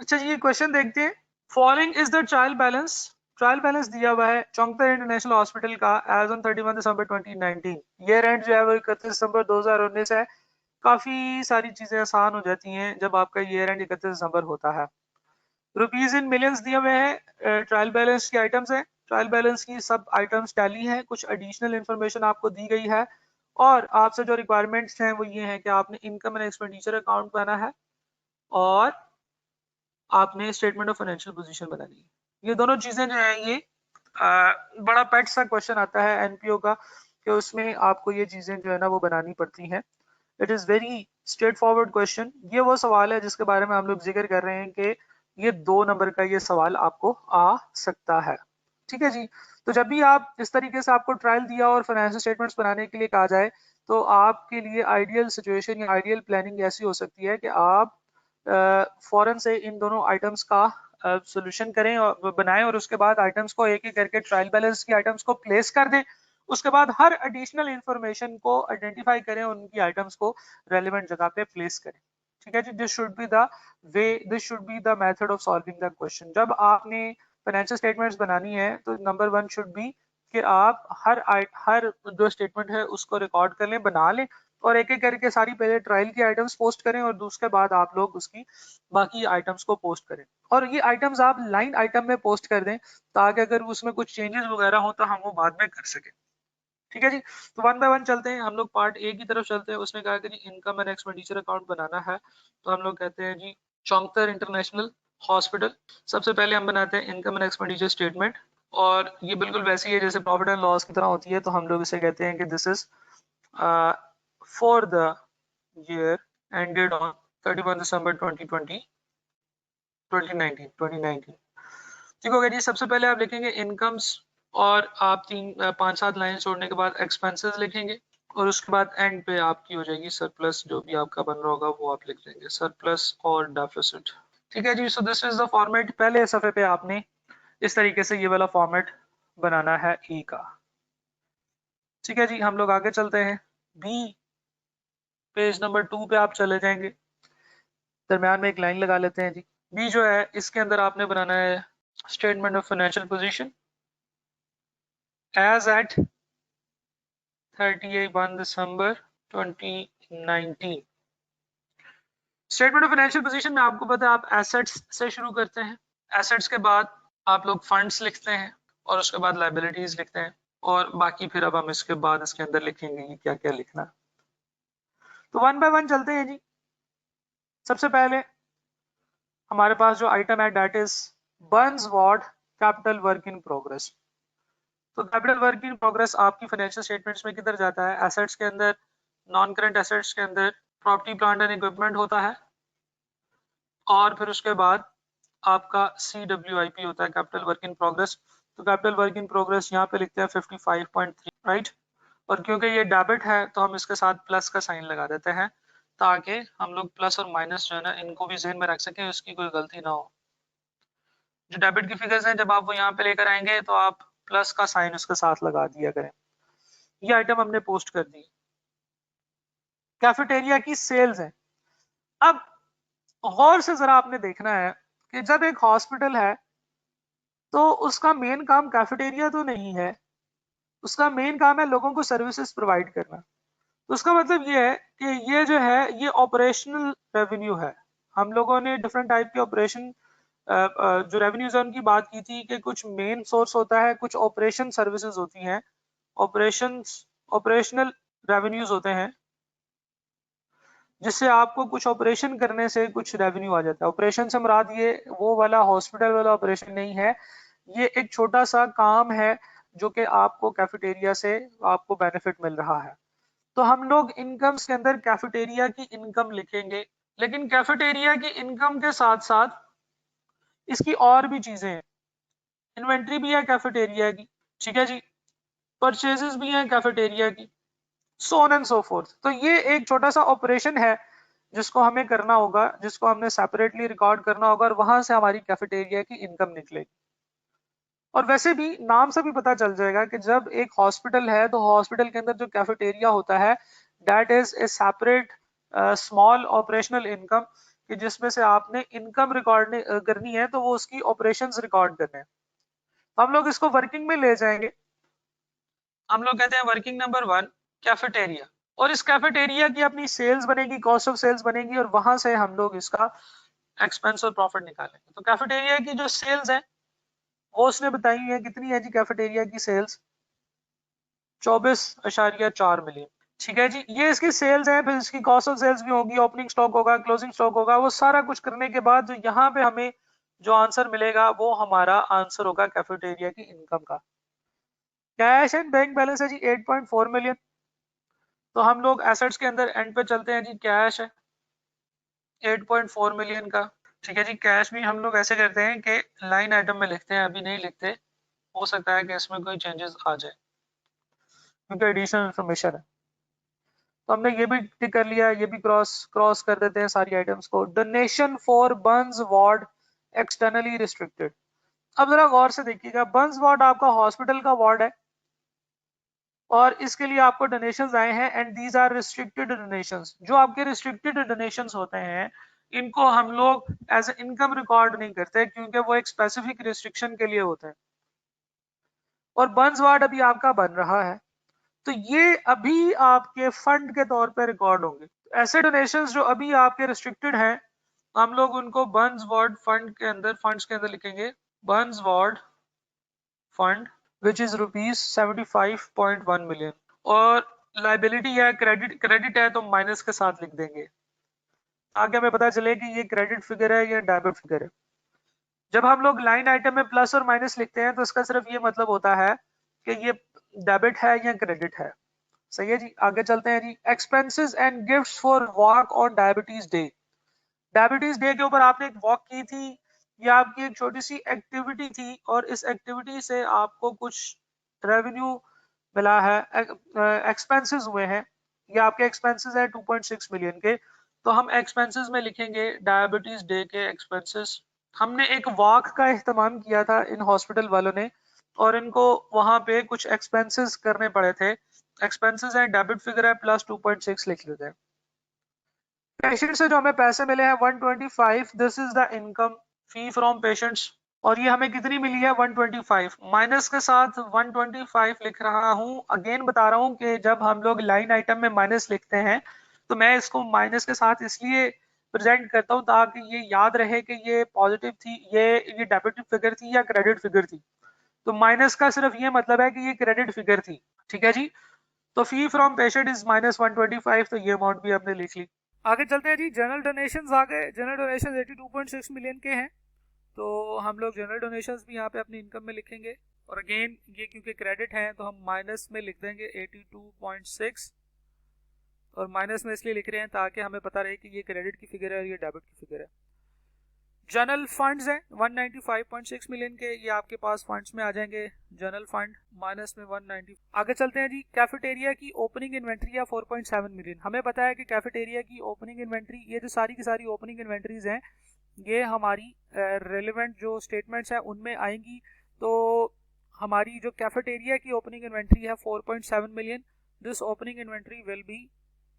अच्छा जी, ये क्वेश्चन देखते हैं। Following is the trial balance दिया हुआ है चौंगतर इंटरनेशनल हॉस्पिटल का as on 31 December 2019। Year end जो है वो 31 दिसंबर 2019 है। काफी सारी चीजें आसान हो जाती हैं जब आपका ईयर एंड 31 दिसंबर होता है। रुपीज इन मिलियंस दिए हुए हैं, ट्रायल बैलेंस की आइटम्स है। ट्रायल बैलेंस की सब आइटम्स टैली हैं, कुछ एडिशनल इंफॉर्मेशन आपको दी गई है और आपसे जो रिक्वायरमेंट्स हैं वो ये हैं कि आपने इनकम एंड एक्सपेंडिचर अकाउंट बनाना है और आपने स्टेटमेंट ऑफ फाइनेंशियल पोजीशन बनानी है। ये दोनों चीजें जो है ये बड़ा पेट सा क्वेश्चन आता है एनपीओ का कि उसमें आपको ये चीजें जो है ना वो बनानी पड़ती हैं। It is very straight forward question. ये वो सवाल है जिसके बारे में हम लोग जिक्र कर रहे हैं कि ये 2 नंबर का ये सवाल आपको आ सकता है। ठीक है जी। तो जब भी आप इस तरीके से आपको ट्रायल दिया और फाइनेंशियल स्टेटमेंट्स बनाने के लिए कहा जाए तो आपके लिए आइडियल सिचुएशन या आइडियल प्लानिंग ऐसी हो सकती है कि आप फौरन से इन दोनों आइटम्स का सोल्यूशन करें और बनाएं और उसके बाद आइटम्स को एक एक करके ट्रायल बैलेंस की आइटम्स को प्लेस कर दें। उसके बाद हर एडिशनल इंफॉर्मेशन को आइडेंटिफाई करें, उनकी आइटम्स को रेलेवेंट जगह पे प्लेस करें। ठीक है जी। This should be the way, this should be the method of solving the question. जब आपने फाइनेंशियल स्टेटमेंट्स बनानी है तो नंबर 1 शुड बी कि आप हर जो स्टेटमेंट है उसको रिकॉर्ड कर लें, बना लें और एक एक करके सारी पहले ट्रायल की आइटम्स पोस्ट करें और उसके बाद आप लोग उसकी बाकी आइटम्स को पोस्ट करें। और ये आइटम्स आप लाइन आइटम में पोस्ट कर दें ताकि अगर उसमें कुछ चेंजेस वगैरह हो तो हम वो बाद में कर सकें। ठीक है जी। तो 1 बाय 1 चलते हैं। हम लोग पार्ट ए की तरफ चलते हैं। उसने कहा कि जी इनकम एंड एक्सपेंडिचर अकाउंट बनाना है तो हम लोग कहते हैं जी चौंगतर इंटरनेशनल हॉस्पिटल। सबसे पहले हम बनाते हैं इनकम एंड एक्सपेंडिचर स्टेटमेंट और ये बिल्कुल वैसी है जैसे प्रॉफिट एंड लॉस की तरह होती है। तो हम लोग इसे कहते हैं कि this is for the year ended on 31 December 2020 2019। ठीक हो गया जी। सबसे पहले आप लिखेंगे इनकम्स और आप 5-7 लाइन छोड़ने के बाद एक्सपेंसेस लिखेंगे और उसके बाद एंड पे आपकी हो जाएगी सरप्लस। जो भी आपका बन रहा होगा वो आप लिख देंगे सरप्लस और डेफिसिट। ठीक है जी। So this is the format. पहले सफे पे आपने इस तरीके से ये वाला फॉर्मेट बनाना है ई का। ठीक है जी। हम लोग आगे चलते हैं। बी पेज नंबर 2 पे आप चले जाएंगे। दरम्यान में एक लाइन लगा लेते हैं जी। बी जो है इसके अंदर आपने बनाना है statement of financial position as at 31 December 2019। Statement of financial position में आपको पता है आप एसेट्स से शुरू करते हैं। एसेट्स के बाद आप लोग फंड्स लिखते हैं और उसके बाद लाइबिलिटीज लिखते हैं और बाकी फिर अब हम इसके बाद इसके अंदर लिखेंगे कि क्या क्या लिखना। तो 1 बाय 1 चलते हैं जी। सबसे पहले हमारे पास जो आइटम है that is burns ward capital work in progress. तो कैपिटल वर्क इन प्रोग्रेस आपकी फाइनेंशियल स्टेटमेंट्स में किधर जाता है? एसेट्स के अंदर, नॉन करंट एसेट्स के अंदर प्रॉपर्टी प्लांट एंड इक्विपमेंट होता है और फिर उसके बाद आपका CWIP होता है कैपिटल वर्क इन प्रोग्रेस। तो कैपिटल वर्क इन प्रोग्रेस यहाँ पे लिखते हैं 55.3, राइट। और क्योंकि ये डेबिट है तो हम इसके साथ प्लस का साइन लगा देते हैं ताकि हम लोग प्लस और माइनस जो है ना इनको भी ज़हन में रख सकें, उसकी कोई गलती ना हो। जो डेबिट की फिगर्स हैं जब आप वो यहाँ पे लेकर आएंगे तो आप प्लस का साइन उसके साथ लगा दिया करें। ये आइटम हमने पोस्ट कर दी। कैफेटेरिया की सेल्स है। अब गौर से जरा आपने देखना है कि जब एक हॉस्पिटल है तो उसका मेन काम कैफेटेरिया तो नहीं है, उसका मेन काम है लोगों को सर्विसेज प्रोवाइड करना। तो उसका मतलब ये है कि ये जो है ये ऑपरेशनल रेवेन्यू है। हम लोगों ने डिफरेंट टाइप के ऑपरेशन जो रेवेन्यूज है उनकी बात की थी कि कुछ मेन सोर्स होता है, कुछ ऑपरेशन सर्विसेज होती हैं, ऑपरेशनल रेवेन्यूज होते हैं जिससे आपको कुछ ऑपरेशन करने से कुछ रेवेन्यू आ जाता है। ऑपरेशन से मुराद ये वो वाला हॉस्पिटल वाला ऑपरेशन नहीं है, ये एक छोटा सा काम है जो कि आपको कैफेटेरिया से आपको बेनिफिट मिल रहा है। तो हम लोग इनकम्स के अंदर कैफेटेरिया की इनकम लिखेंगे, लेकिन कैफेटेरिया की इनकम के साथ साथ इसकी और भी चीजें हैं। इन्वेंट्री भी है कैफेटेरिया की, ठीक है जी, परचेजेस भी हैं कैफेटेरिया की, so on and so fourth. तो ये एक छोटा सा ऑपरेशन है जिसको हमें करना होगा, जिसको हमने सेपरेटली रिकॉर्ड करना होगा और वहां से हमारी कैफेटेरिया की इनकम निकलेगी। और वैसे भी नाम से भी पता चल जाएगा कि जब एक हॉस्पिटल है तो हॉस्पिटल के अंदर जो कैफेटेरिया होता है that is a separate small operational income कि जिसमें से आपने इनकम रिकॉर्ड करनी है, तो वो उसकी ऑपरेशंस रिकॉर्ड करने हैं। हम लोग इसको वर्किंग में ले जाएंगे। हम लोग कहते हैं वर्किंग नंबर 1 कैफेटेरिया, और इस कैफेटेरिया की अपनी सेल्स बनेगी, कॉस्ट ऑफ सेल्स बनेगी, और वहां से हम लोग इसका एक्सपेंस और प्रॉफिट निकालेंगे। तो कैफेटेरिया की जो सेल्स है वो उसने बताई है, कितनी है जी कैफेटेरिया की सेल्स, 24.4 मिलियन। ठीक है जी, ये इसकी सेल्स है। फिर इसकी कॉस्ट ऑफ सेल्स भी होगी, ओपनिंग स्टॉक होगा, क्लोजिंग स्टॉक होगा, वो सारा कुछ करने के बाद जो यहाँ पे हमें जो आंसर मिलेगा वो हमारा आंसर होगा कैफेटेरिया की इनकम का। कैश एंड बैंक बैलेंस है जी 8.4 मिलियन। तो हम लोग एसेट्स के अंदर एंड पे चलते हैं जी, कैश है 8.4 मिलियन का। ठीक है जी, कैश भी हम लोग ऐसे करते हैं कि लाइन आइटम में लिखते हैं, अभी नहीं लिखते, हो सकता है कि इसमें कोई चेंजेस आ जाए क्योंकि एडिशनल इन्फॉर्मेशन है। तो हमने ये भी टिक कर लिया, ये भी क्रॉस क्रॉस कर देते हैं सारी आइटम्स को। Donation for burns ward externally restricted. अब जरा गौर से देखिएगा, बर्न्स वार्ड आपका हॉस्पिटल का वार्ड है और इसके लिए आपको डोनेशंस आए हैं, and these are restricted donations. जो आपके रिस्ट्रिक्टेड डोनेशंस होते हैं इनको हम लोग एज इनकम रिकॉर्ड नहीं करते क्योंकि वो एक स्पेसिफिक रिस्ट्रिक्शन के लिए होते हैं, और बर्न्स वार्ड अभी आपका बन रहा है, तो ये अभी आपके फंड के तौर पे रिकॉर्ड होंगे। ऐसे डोनेशंस जो अभी आपके रिस्ट्रिक्टेड हैं, हम लोग उनको बर्न्स वार्ड फंड के अंदर, फंड्स के अंदर लिखेंगे, Burns ward fund which is rupees 75.1 million. और लाइबिलिटी है, क्रेडिट है तो माइनस के साथ लिख देंगे ताकि हमें पता चले कि ये क्रेडिट फिगर है या डेबिट फिगर है। जब हम लोग लाइन आइटम में प्लस और माइनस लिखते हैं तो इसका सिर्फ ये मतलब होता है कि ये डेबिट है या क्रेडिट है। सही है जी, आगे चलते हैं जी। Expenses and gifts for walk on diabetes day. Diabetes day के ऊपर आपने एक वॉक की थी, ये आपकी एक छोटी सी एक्टिविटी थी, और इस एक्टिविटी से आपको कुछ रेवेन्यू मिला है, एक्सपेंसेस हुए हैं, ये आपके एक्सपेंसेस है 2.6 मिलियन के। तो हम एक्सपेंसेस में लिखेंगे डायबिटीज डे के एक्सपेंसेस। हमने एक वॉक का इस्तेमाल किया था इन हॉस्पिटल वालों ने, और इनको वहां पे कुछ एक्सपेंसेस करने पड़े थे। एक्सपेंसेस है, डेबिट फिगर है, प्लस 2.6 लिख लेते हैं। पेशेंट से जो हमें पैसे मिले हैं 125, this is the income fee from patients, और ये हमें कितनी मिली है 125, माइनस के साथ 125 लिख रहा हूं। अगेन बता रहा हूं कि जब हम लोग लाइन आइटम में माइनस लिखते हैं तो मैं इसको माइनस के साथ इसलिए प्रेजेंट करता हूं ताकि ये याद रहे कि ये पॉजिटिव थी, ये डेबिट फिगर थी या क्रेडिट फिगर थी। तो माइनस का सिर्फ ये मतलब है कि ये क्रेडिट फिगर थी। ठीक है जी, तो फी फ्रॉम पेशेंट इज -125, तो ये अमाउंट भी हमने लिख ली। आगे चलते हैं जी, जनरल डोनेशंस आ गए। जनरल डोनेशंस 82.6 मिलियन के हैं, तो हम लोग जनरल डोनेशंस भी यहाँ पे अपनी इनकम में लिखेंगे, और अगेन ये क्योंकि क्रेडिट है तो हम माइनस में लिख देंगे 82.6, और माइनस में इसलिए लिख रहे हैं ताकि हमें पता रहे कि ये क्रेडिट की फिगर है और ये डेबिट की फिगर है। जनरल फंड्स हैं 195.6 मिलियन के, ये आपके पास फंड्स में आ जाएंगे। जनरल फंड माइनस में 190। आगे चलते हैं जी, कैफेटेरिया की ओपनिंग इन्वेंट्री है 4.7 मिलियन। हमें पता है कि कैफेटेरिया की ओपनिंग इन्वेंट्री, ये जो सारी की सारी ओपनिंग इन्वेंट्रीज हैं ये हमारी रेलेवेंट जो स्टेटमेंट्स हैं उनमें आएंगी। तो हमारी जो कैफेटेरिया की ओपनिंग इन्वेंट्री है 4.7 million, this opening inventory will be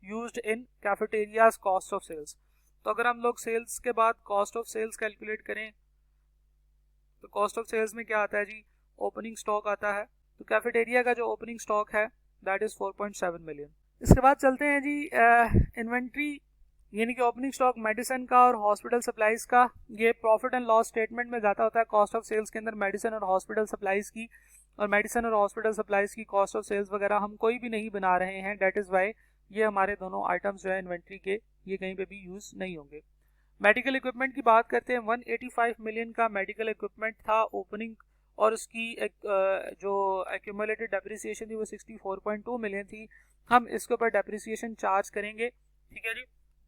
used in cafeterias cost of sales. तो अगर हम लोग सेल्स के बाद कॉस्ट ऑफ सेल्स कैलकुलेट करें तो कॉस्ट ऑफ सेल्स में क्या आता है जी, ओपनिंग स्टॉक आता है। तो कैफेटेरिया का जो ओपनिंग स्टॉक है दैट इज 4.7 मिलियन। इसके बाद चलते हैं जी इन्वेंट्री, यानी कि ओपनिंग स्टॉक मेडिसिन का और हॉस्पिटल सप्लाईज का। ये प्रॉफिट एंड लॉस स्टेटमेंट में जाता होता है कॉस्ट ऑफ सेल्स के अंदर, मेडिसिन और हॉस्पिटल सप्लाईज की, और मेडिसिन और हॉस्पिटल सप्लाईज की कॉस्ट ऑफ सेल्स वगैरह हम कोई भी नहीं बना रहे हैं, दैट इज वाई ये हमारे दोनों आइटम्स जो है इन्वेंट्री के, ये कहीं पे भी यूज नहीं होंगे। मेडिकल इक्विपमेंट की बात करते हैं, 185 मिलियन का मेडिकल इक्विपमेंट था ओपनिंग, और उसकी जो एक्यूमुलेटेड डेप्रिसिएशन थी वो 64.2 मिलियन थी। हम इसके ऊपर डेप्रिसिएशन चार्ज करेंगे, ठीक है जी।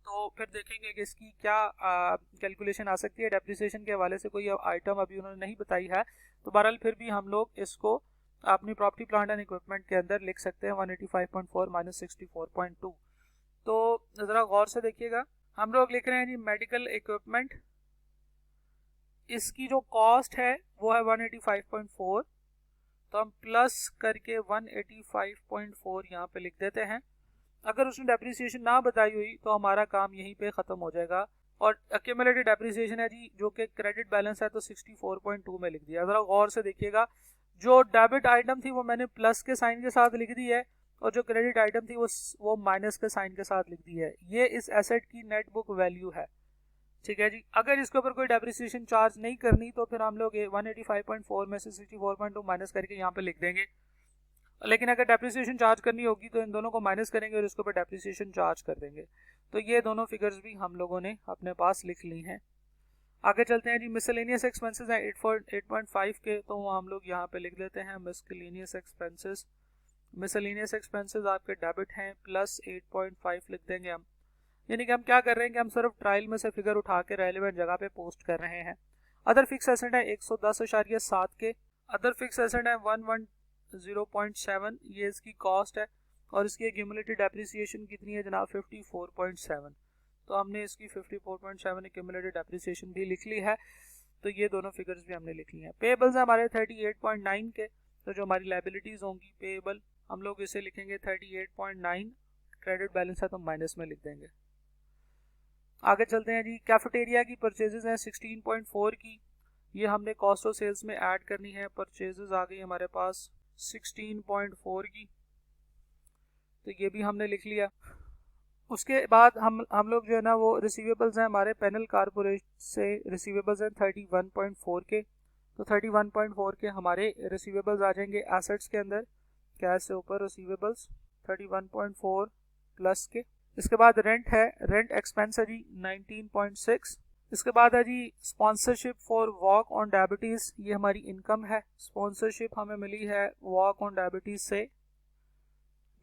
तो फिर देखेंगे कि इसकी क्या कैलकुलेशन आ सकती है। डेप्रिसिएशन के हवाले से कोई आइटम अभी उन्होंने नहीं बताई है, तो बहरहाल फिर भी हम लोग इसको अपनी प्रॉपर्टी प्लांट एंड इक्विपमेंट के अंदर लिख सकते हैं 185.4 माइनस 64.2। तो ज़रा गौर से देखिएगा, हम लोग लिख रहे हैं जी मेडिकल इक्विपमेंट, इसकी जो कॉस्ट है वो है 185.4, तो हम प्लस करके 185.4 यहाँ पे लिख देते हैं। अगर उसने डेप्रिसिएशन ना बताई हुई तो हमारा काम यहीं पे ख़त्म हो जाएगा, और एक्यूमुलेटेड डेप्रिसिएशन है जी जो कि क्रेडिट बैलेंस है तो 64.2 में लिख दिया। जरा गौर से देखिएगा, जो डेबिट आइटम थी वो मैंने प्लस के साइन के साथ लिख दी है और जो क्रेडिट आइटम थी वो माइनस के साइन के साथ लिख दी है। ये इस एसेट की नेट बुक वैल्यू है, ठीक है जी। अगर इसके ऊपर कोई डेप्रिसिएशन चार्ज नहीं करनी तो फिर हम लोग 185.4 में से 64.2 माइनस करके यहाँ पे लिख देंगे, लेकिन अगर डेप्रिसिएशन चार्ज करनी होगी तो इन दोनों को माइनस करेंगे और इसके ऊपर डेप्रिसिएशन चार्ज कर देंगे। तो ये दोनों फिगर्स भी हम लोगों ने अपने पास लिख ली हैं। आगे चलते हैं जी। मिसलेनियस एक्सपेंसेस हैं 8.5 के, तो हम लोग यहाँ पे लिख देते हैं मिसलेनियस एक्सपेंसेस। मिसलेनियस एक्सपेंसेस आपके डेबिट हैं प्लस 8.5 लिख देंगे हम। यानी कि हम क्या कर रहे हैं कि हम सिर्फ ट्रायल में से फिगर उठा के रेलिवेंट जगह पे पोस्ट कर रहे हैं। अदर फिक्स एसेट है 110.7 के, अदर फिक्स एसेट है 110.7, ये इसकी कॉस्ट है और इसकी एक्यूमुलेटेड डेप्रिसिएशन कितनी है जनाब 54.7, तो हमने इसकी 54.7 एक्यूमुलेटेड डेप्रिसिएशन भी लिख ली है। तो ये दोनों फिगर्स भी हमने लिख ली हैं। पेबल्स है हमारे 38.9 के, तो जो हमारी लायबिलिटीज होंगी पेबल हम लोग इसे लिखेंगे 38.9, क्रेडिट बैलेंस है तो माइनस में लिख देंगे। आगे चलते हैं जी। कैफेटेरिया की परचेजेस हैं 16.4 की, ये हमने कॉस्ट ऑफ सेल्स में ऐड करनी है। परचेजेस आ गई हमारे पास 16.4 की, तो ये भी हमने लिख लिया। उसके बाद हम लोग जो है ना वो रिसीवेबल्स हैं हमारे पेनल कारपोरेशन से, रिसीवेबल्स हैं 31.4 के, तो 31.4 के हमारे रिसीवेबल्स आ जाएंगे एसेट्स के अंदर, कैश से ऊपर रिसीवेबल्स 31.4 प्लस के। इसके बाद रेंट है, रेंट एक्सपेंस है जी 19.6। इसके बाद है जी sponsorship for walk on diabetes, ये हमारी इनकम है। स्पॉन्सरशिप हमें मिली है वॉक ऑन डायबिटीज से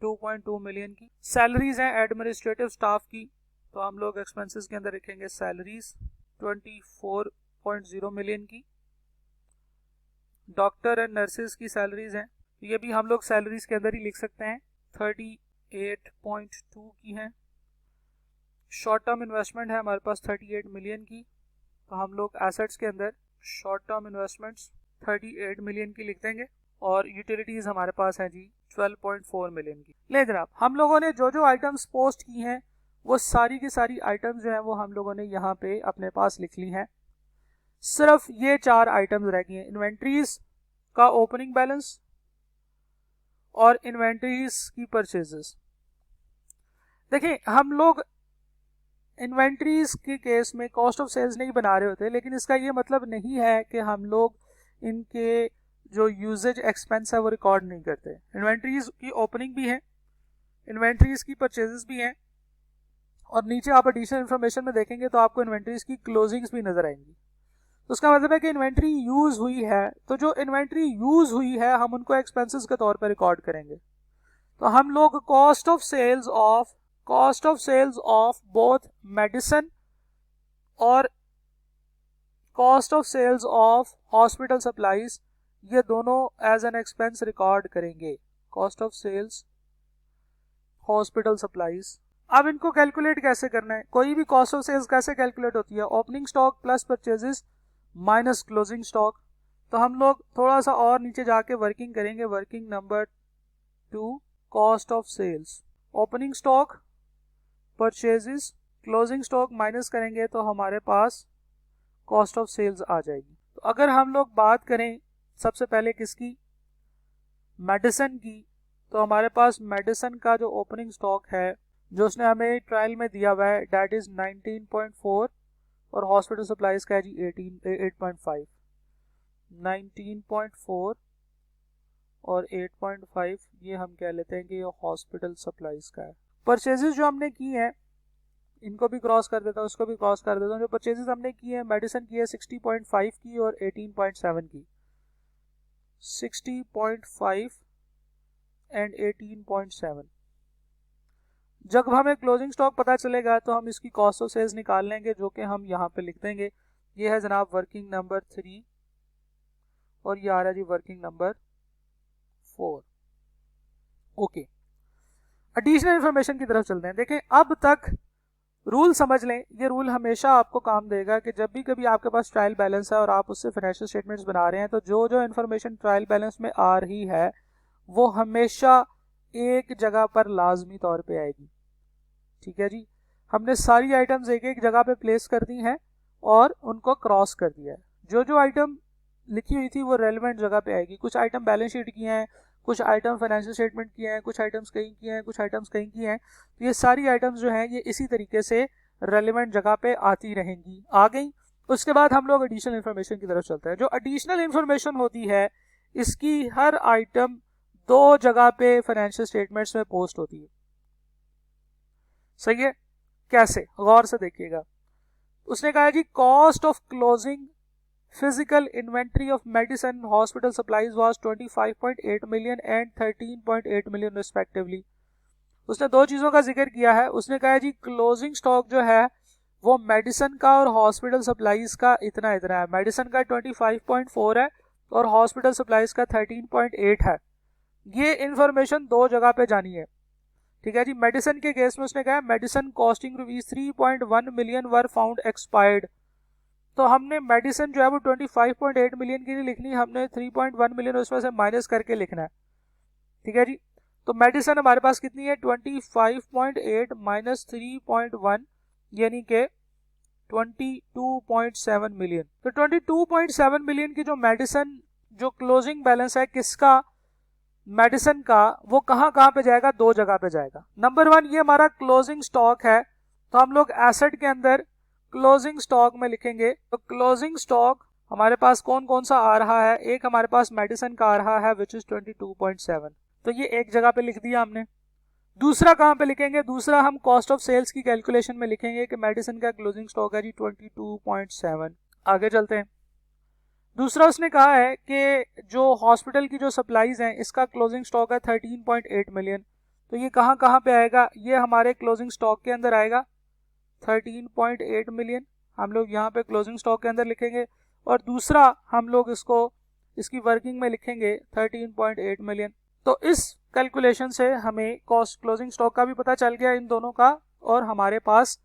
2.2 मिलियन की। सैलरीज हैं एडमिनिस्ट्रेटिव स्टाफ की, तो हम लोग एक्सपेंसेस के अंदर रखेंगे सैलरीज 24.0 मिलियन की। डॉक्टर एंड नर्सेज की सैलरीज हैं, ये भी हम लोग सैलरीज के अंदर ही लिख सकते हैं 38.2 की हैं। शॉर्ट टर्म इन्वेस्टमेंट है हमारे पास 38 मिलियन की, तो हम लोग एसेट्स के अंदर शॉर्ट टर्म इन्वेस्टमेंट्स 38 मिलियन की लिख देंगे। और यूटिलिटीज हमारे पास है जी 12.4 मिलियन की। ले जनाब, हम लोगों ने जो जो आइटम्स पोस्ट की हैं वो सारी की सारी आइटम्स जो हैं वो हम लोगों ने यहाँ पे अपने पास लिख ली हैं। सिर्फ ये 4 आइटम्स रह गई हैं, इन्वेंट्रीज का ओपनिंग बैलेंस और इन्वेंट्रीज की परचेजेस। देखिए, हम लोग इन्वेंट्रीज के केस में कॉस्ट ऑफ सेल्स नहीं बना रहे होते, लेकिन इसका ये मतलब नहीं है कि हम लोग इनके जो यूजेज एक्सपेंस है वो रिकॉर्ड नहीं करते। इन्वेंट्रीज की ओपनिंग भी है, इन्वेंट्रीज की परचेजेस भी हैं, और नीचे आप एडिशनल इन्फॉर्मेशन में देखेंगे तो आपको इन्वेंट्रीज की क्लोजिंग्स भी नजर आएंगी। तो उसका मतलब है कि इन्वेंट्री यूज हुई है, तो जो इन्वेंट्री यूज हुई है हम उनको एक्सपेंसेस के तौर पर रिकॉर्ड करेंगे। तो हम लोग cost of sales of both medicine और cost of sales of hospital supplies, ये दोनों एज एन एक्सपेंस रिकॉर्ड करेंगे। Cost of sales hospital supplies. अब इनको कैलकुलेट कैसे करना है? कोई भी कॉस्ट ऑफ सेल्स कैसे कैलकुलेट होती है? Opening stock plus purchases minus closing stock. तो हम लोग थोड़ा सा और नीचे जाके वर्किंग करेंगे। Working number 2, cost of sales, opening stock, purchases, closing stock minus करेंगे तो हमारे पास कॉस्ट ऑफ सेल्स आ जाएगी। तो अगर हम लोग बात करें सबसे पहले किसकी? मेडिसिन की, तो हमारे पास मेडिसिन का जो ओपनिंग स्टॉक है जो उसने हमें ट्रायल में दिया हुआ है दैट इज 19.4 और हॉस्पिटल सप्लाईज का है जी 8.5। 19.4 और 8.5 ये हम कह लेते हैं कि ये हॉस्पिटल सप्लाईज का है। परचेजेस जो हमने की है इनको भी क्रॉस कर देता हूँ, इसको भी क्रॉस कर देता हूँ। जो परचेजेस हमने की है मेडिसिन की है 60.5 की और 18.7 की। 60.5 एंड 18.7। जब हमें क्लोजिंग स्टॉक पता चलेगा तो हम इसकी कॉस्ट ऑफ सेल्स निकाल लेंगे, जो कि हम यहाँ पे लिख देंगे। ये है जनाब वर्किंग नंबर 3 और ये आ रहा है जी working number 4। Okay, additional information की तरफ चलते हैं। देखें, अब तक रूल समझ लें, ये रूल हमेशा आपको काम देगा कि जब भी कभी आपके पास ट्रायल बैलेंस है और आप उससे फाइनेंशियल स्टेटमेंट्स बना रहे हैं तो जो जो इन्फॉर्मेशन ट्रायल बैलेंस में आ रही है वो हमेशा एक जगह पर लाजमी तौर पे आएगी। ठीक है जी, हमने सारी आइटम्स एक एक जगह पे प्लेस कर दी हैं और उनको क्रॉस कर दिया है। जो जो आइटम लिखी हुई थी वो रेलिवेंट जगह पे आएगी। कुछ आइटम बैलेंस शीट की हैं, कुछ आइटम फाइनेंशियल स्टेटमेंट की हैं, कुछ आइटम्स कहीं की हैं, कुछ आइटम्स कहीं की हैं। तो ये सारी आइटम्स जो हैं ये इसी तरीके से रेलिवेंट जगह पे आती रहेंगी। आ गई। उसके बाद हम लोग एडिशनल इन्फॉर्मेशन की तरफ चलते हैं। जो एडिशनल इन्फॉर्मेशन होती है इसकी हर आइटम दो जगह पे फाइनेंशियल स्टेटमेंट्स में पोस्ट होती है। सही है? कैसे? गौर से देखिएगा। उसने कहा जी cost of closing physical inventory of medicine hospital supplies was 25.8 million and 13.8 million respectively. उसने दो चीजों का जिक्र किया है। उसने कहा जी क्लोजिंग स्टॉक जो है वो मेडिसिन का और हॉस्पिटल सप्लाईज का इतना इतना है। मेडिसिन का 25.4 है और हॉस्पिटल सप्लाईज का 13.8 है। ये इंफॉर्मेशन दो जगह पे जानी है। ठीक है जी। मेडिसिन के केस में उसने कहा medicine costing rupees 3.1 million were found expired. तो हमने मेडिसिन जो है वो 25.8 मिलियन की नहीं लिखनी, हमने 3.1 मिलियन उसमें से माइनस करके लिखना है। ठीक है जी। तो मेडिसिन हमारे पास कितनी है 25.8 माइनस 3.1 यानी के 22.7 मिलियन। तो 22.7 मिलियन की जो मेडिसिन जो क्लोजिंग बैलेंस है किसका, मेडिसिन का, वो कहां कहां पे जाएगा, दो जगह पे जाएगा। नंबर वन ये हमारा क्लोजिंग स्टॉक है, तो हम लोग एसेट के अंदर क्लोजिंग स्टॉक में लिखेंगे। तो क्लोजिंग स्टॉक हमारे पास कौन कौन सा आ रहा है, एक हमारे पास मेडिसिन का आ रहा है विच इज 22.7, तो ये एक जगह पे लिख दिया हमने। दूसरा कहां पे लिखेंगे, दूसरा हम कॉस्ट ऑफ सेल्स की कैलकुलेशन में लिखेंगे कि मेडिसिन का क्लोजिंग स्टॉक है जी 22.7। आगे चलते हैं। दूसरा उसने कहा है कि जो हॉस्पिटल की जो सप्लाईज हैं इसका क्लोजिंग स्टॉक है 13.8 मिलियन। तो ये कहां कहां पे आएगा, ये हमारे क्लोजिंग स्टॉक के अंदर आएगा 13.8 मिलियन। हम लोग यहाँ पे क्लोजिंग स्टॉक के अंदर लिखेंगे और दूसरा हम लोग इसको इसकी वर्किंग में लिखेंगे 13.8 मिलियन। तो इस कैलकुलेशन से हमें कॉस्ट क्लोजिंग स्टॉक का भी पता चल गया इन दोनों का, और हमारे पास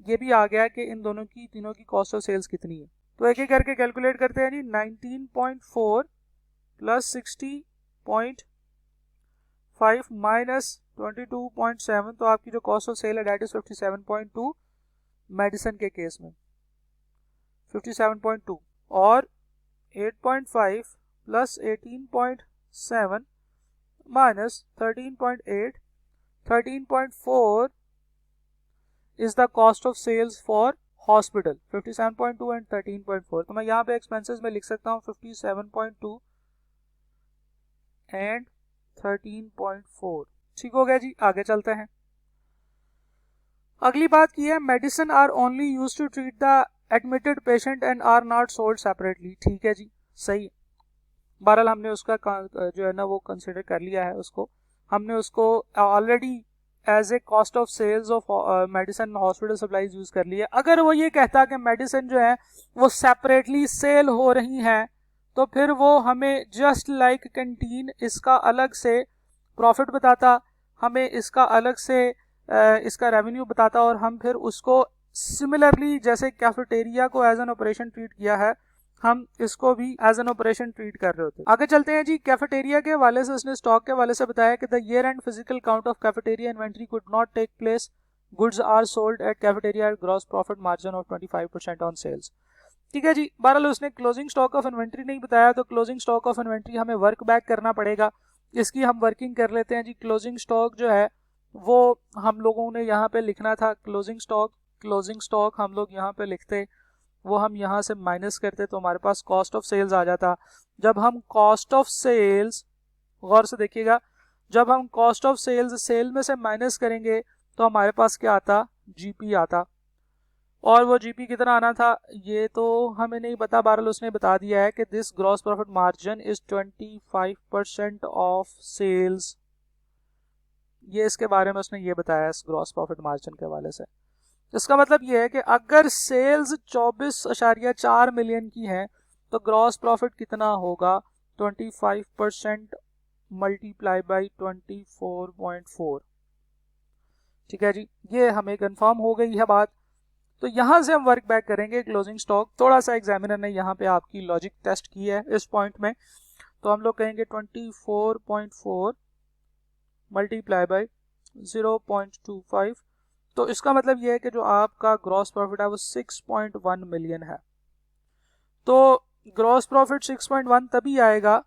ये भी आ गया कि इन दोनों की तीनों की कॉस्ट ऑफ सेल्स कितनी है। तो एक एक करके कैलकुलेट करते हैं जी। 19.4 प्लस 60.5 माइनस 22.7, तो आपकी जो कॉस्ट ऑफ सेल है डेट इज 57.2 मेडिसिन के केस में 57.2, और 8.5 plus 18.7 minus 13.8, 13.4 is the cost of sales for hospital 57.2 and 13.4। तो मैं यहाँ पे एक्सपेंसेस में लिख सकता हूँ 57.2 and 13.4। ठीक हो गया जी। आगे चलते हैं। अगली बात की है medicine are only used to treat the admitted patient and are not sold separately. ठीक है जी, सही। बहरहाल हमने उसका जो है ना वो कंसिडर कर लिया है, उसको हमने उसको already as a cost of sales of medicine hospital supplies use कर लिया। अगर वो ये कहता कि मेडिसिन जो है वो सेपरेटली सेल हो रही हैं तो फिर वो हमें जस्ट लाइक कैंटीन इसका अलग से प्रॉफिट बताता, हमें इसका अलग से इसका रेवेन्यू बताता, और हम फिर उसको सिमिलरली जैसे कैफेटेरिया को एज एन ऑपरेशन ट्रीट किया है हम इसको भी एज एन ऑपरेशन ट्रीट कर रहे होते हैं। आगे चलते हैं जी। कैफेटेरिया के हवाले से उसने स्टॉक के हवाले से बताया कि the year end physical count of cafeteria inventory could not take place, goods are sold at cafeteria at gross profit margin of 25% on sales. ठीक है जी। बहरहाल उसने क्लोजिंग स्टॉक ऑफ इन्वेंट्री नहीं बताया, तो क्लोजिंग स्टॉक ऑफ इन्वेंट्री हमें work back करना पड़ेगा। इसकी हम वर्किंग कर लेते हैं जी। क्लोजिंग स्टॉक जो है वो हम लोगों ने यहाँ पे लिखना था, क्लोजिंग स्टॉक हम लोग यहाँ पे लिखते, वो हम यहाँ से माइनस करते तो हमारे पास कॉस्ट ऑफ सेल्स आ जाता। जब हम कॉस्ट ऑफ सेल्स, गौर से देखिएगा, जब हम कॉस्ट ऑफ सेल्स सेल में से माइनस करेंगे तो हमारे पास क्या आता, जीपी आता। और वो जीपी कितना आना था ये तो हमें नहीं पता, बहरहाल उसने बता दिया है कि this gross profit margin is 25% of sales. ये इसके बारे में उसने ये बताया इस ग्रॉस प्रॉफिट मार्जिन के हवाले से। इसका मतलब ये है कि अगर सेल्स 24.4 मिलियन की है तो ग्रॉस प्रॉफिट कितना होगा, 25% मल्टीप्लाई बाई 24.4। ठीक है जी, ये हमें कंफर्म हो गई है बात। तो यहां से हम वर्क बैक करेंगे क्लोजिंग स्टॉक। थोड़ा सा एग्जामिनर ने यहाँ पे आपकी लॉजिक टेस्ट की है इस पॉइंट में, तो हम लोग कहेंगे 24.4 मल्टीप्लाई बाई 0.25, तो इसका मतलब ये है कि जो आपका ग्रॉस प्रॉफिट है वो 6.1 मिलियन है। तो ग्रॉस प्रॉफिट 6.1 तभी आएगा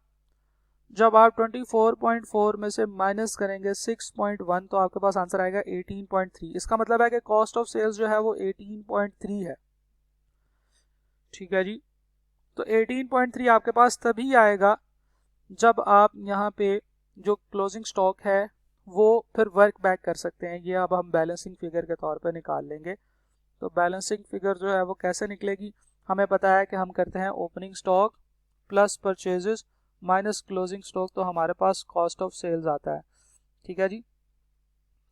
जब आप 24.4 में से माइनस करेंगे 6.1, तो आपके पास आंसर आएगा 18.3। इसका मतलब है कि कॉस्ट ऑफ सेल्स जो है वो 18.3 है। ठीक है जी, तो 18.3 आपके पास तभी आएगा जब आप यहाँ पे जो क्लोजिंग स्टॉक है वो फिर वर्क बैक कर सकते हैं। ये अब हम बैलेंसिंग फिगर के तौर पे निकाल लेंगे। तो बैलेंसिंग फिगर जो है वो कैसे निकलेगी, हमें पता है कि हम करते हैं opening stock plus purchases minus closing stock, तो हमारे पास कॉस्ट ऑफ सेल्स आता है। ठीक है जी,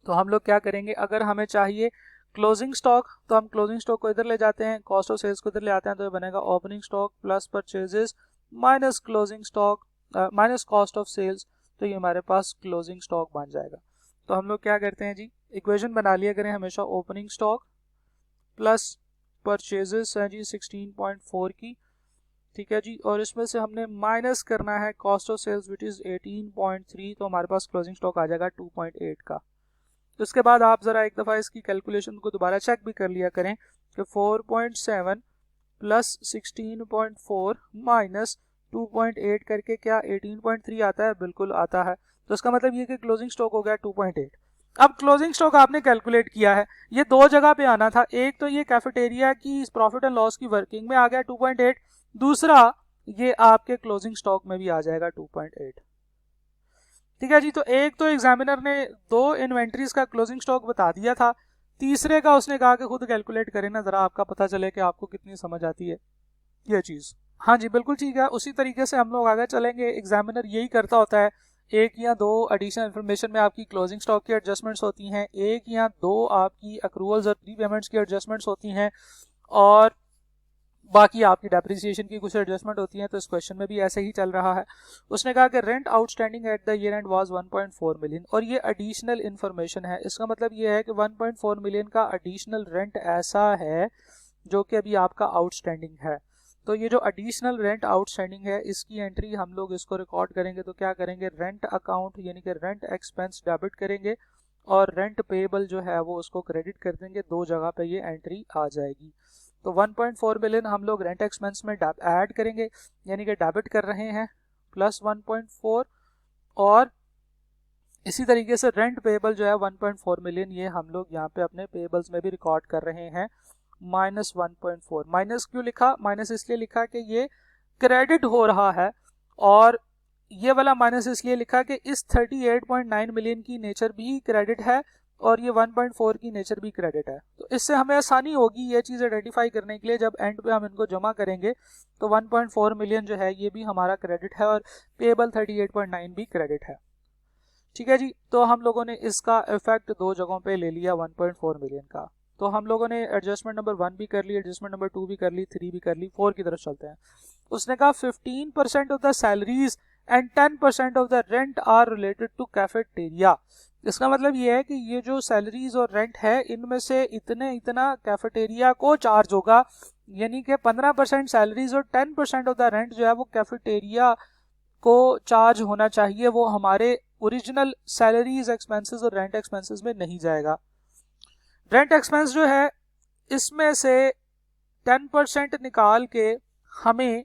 तो हम लोग क्या करेंगे, अगर हमें चाहिए क्लोजिंग स्टॉक तो हम क्लोजिंग स्टॉक को इधर ले जाते हैं, कॉस्ट ऑफ सेल्स को इधर ले आते हैं, तो ये बनेगा opening stock plus purchases minus closing stock minus cost of sales, तो ये हमारे पास क्लोजिंग स्टॉक बन जाएगा। तो हम लोग क्या करते हैं जी, इक्वेशन बना लिया करें हमेशा ओपनिंग स्टॉक प्लस परचेजेस है जी 16.4 की। ठीक है जी, और इसमें से हमने माइनस करना है cost of cells which is 18.3, तो हमारे पास क्लोजिंग स्टॉक आ जाएगा 2.8 का। तो इसके बाद आप जरा एक दफा इसकी कैलकुलेशन को दोबारा चेक भी कर लिया करें कि 4.7 प्लस 16.4 माइनस 2.8 करके क्या 18.3 आता है, बिल्कुल आता है। तो इसका मतलब ये कि क्लोजिंग स्टॉक हो गया 2.8। अब क्लोजिंग स्टॉक आपने कैलकुलेट किया है, ये दो जगह पे आना था, एक तो ये कैफेटेरिया की प्रॉफिट एंड लॉस की वर्किंग में आ गया 2.8, दूसरा ये आपके क्लोजिंग स्टॉक में भी आ जाएगा 2.8। ठीक है जी, तो एक तो एग्जामिनर ने दो इन्वेंट्रीज का क्लोजिंग स्टॉक बता दिया था, तीसरे का उसने कहा कि खुद कैलकुलेट करें ना, जरा आपका पता चले कि आपको कितनी समझ आती है ये चीज। हाँ जी बिल्कुल ठीक है, उसी तरीके से हम लोग आगे चलेंगे। एग्जामिनर यही करता होता है, एक या दो एडिशनल इन्फॉर्मेशन में आपकी क्लोजिंग स्टॉक की एडजस्टमेंट्स होती हैं, एक या दो आपकी अक्रूवल्स और प्री पेमेंट्स की एडजस्टमेंट्स होती हैं, और बाकी आपकी डेप्रिसिएशन की कुछ एडजस्टमेंट होती है। तो इस क्वेश्चन में भी ऐसे ही चल रहा है। उसने कहा कि rent outstanding at the year and was 1.4 million, और ये एडिशनल इन्फॉर्मेशन है। इसका मतलब ये है कि 1.4 मिलियन का एडिशनल रेंट ऐसा है जो कि अभी आपका आउटस्टैंडिंग है। तो ये जो एडिशनल रेंट आउटस्टैंडिंग है इसकी एंट्री हम लोग इसको रिकॉर्ड करेंगे। तो क्या करेंगे, रेंट अकाउंट यानी कि रेंट एक्सपेंस डेबिट करेंगे और रेंट पेएबल जो है वो उसको क्रेडिट कर देंगे। दो जगह पे ये एंट्री आ जाएगी। तो 1.4 मिलियन हम लोग रेंट एक्सपेंस में ऐड करेंगे, यानी कि डेबिट कर रहे हैं प्लस 1.4, और इसी तरीके से रेंट पेएबल जो है 1.4 मिलियन ये हम लोग यहाँ पे अपने पेएबल्स में भी रिकॉर्ड कर रहे हैं माइनस 1.4। माइनस क्यों लिखा, माइनस इसलिए लिखा कि ये क्रेडिट हो रहा है, और ये वाला माइनस इसलिए लिखा कि इस 38.9 मिलियन की नेचर भी क्रेडिट है और ये 1.4 की नेचर भी क्रेडिट है। तो इससे हमें आसानी होगी ये चीज़ आइडेंटिफाई करने के लिए, जब एंड पे हम इनको जमा करेंगे तो 1.4 मिलियन जो है ये भी हमारा क्रेडिट है और पेएबल 38.9 भी क्रेडिट है। ठीक है जी, तो हम लोगों ने इसका इफेक्ट दो जगहों पे ले लिया 1.4 मिलियन का। तो हम लोगों ने एडजस्टमेंट नंबर 1 भी कर ली, एडजस्टमेंट नंबर 2 भी कर ली, 3 भी कर ली, 4 की तरफ चलते हैं। उसने कहा 15% of the salaries and 10% of the rent are related to cafeteria. इसका मतलब ये है कि ये जो सैलरीज और रेंट है इनमें से इतना कैफेटेरिया को चार्ज होगा, यानी कि 15% सैलरीज और 10% ऑफ द रेंट जो है वो कैफेटेरिया को चार्ज होना चाहिए, वो हमारे ओरिजिनल सैलरीज एक्सपेंसेस और रेंट एक्सपेंसेस में नहीं जाएगा। रेंट एक्सपेंस जो है इसमें से 10% निकाल के हमें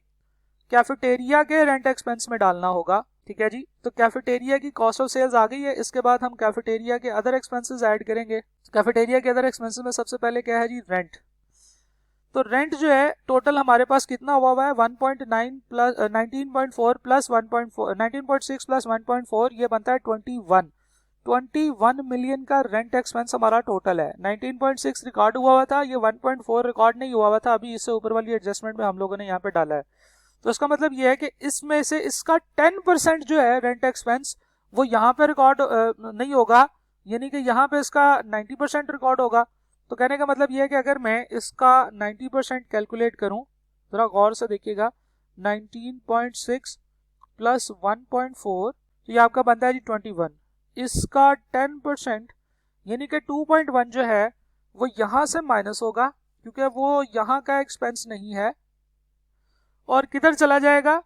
कैफेटेरिया के रेंट एक्सपेंस में डालना होगा। ठीक है जी, तो कैफेटेरिया की कॉस्ट ऑफ सेल्स आ गई है। इसके बाद हम कैफेटेरिया के अदर एक्सपेंसेस ऐड करेंगे। कैफेटेरिया के अदर एक्सपेंसेस में सबसे पहले क्या है जी, रेंट। तो रेंट जो है टोटल हमारे पास कितना हुआ है 1.9 प्लस 19.4 प्लस 1.4 19.6 प्लस 1.4 ये बनता है 21 मिलियन का रेंट एक्सपेंस हमारा टोटल है। 19.6 रिकॉर्ड हुआ था, ये 1.4 रिकॉर्ड नहीं हुआ था अभी, इससे ऊपर वाली एडजस्टमेंट में हम लोगों ने यहाँ पे डाला है। तो इसका मतलब ये है कि इसमें से इसका 10% जो है रेंट एक्सपेंस वो यहाँ पे रिकॉर्ड नहीं होगा, यानी कि यहाँ पे इसका 90% रिकॉर्ड होगा। तो कहने का मतलब ये है कि अगर मैं इसका 90% कैलकुलेट करूं, जरा गौर से देखिएगा, 19.6 प्लस 1.4 तो ये आपका बनता है जी 21। इसका 10% यानी कि 2.1 जो है वो यहाँ से माइनस होगा क्योंकि वो यहाँ का एक्सपेंस नहीं है, और किधर चला जाएगा,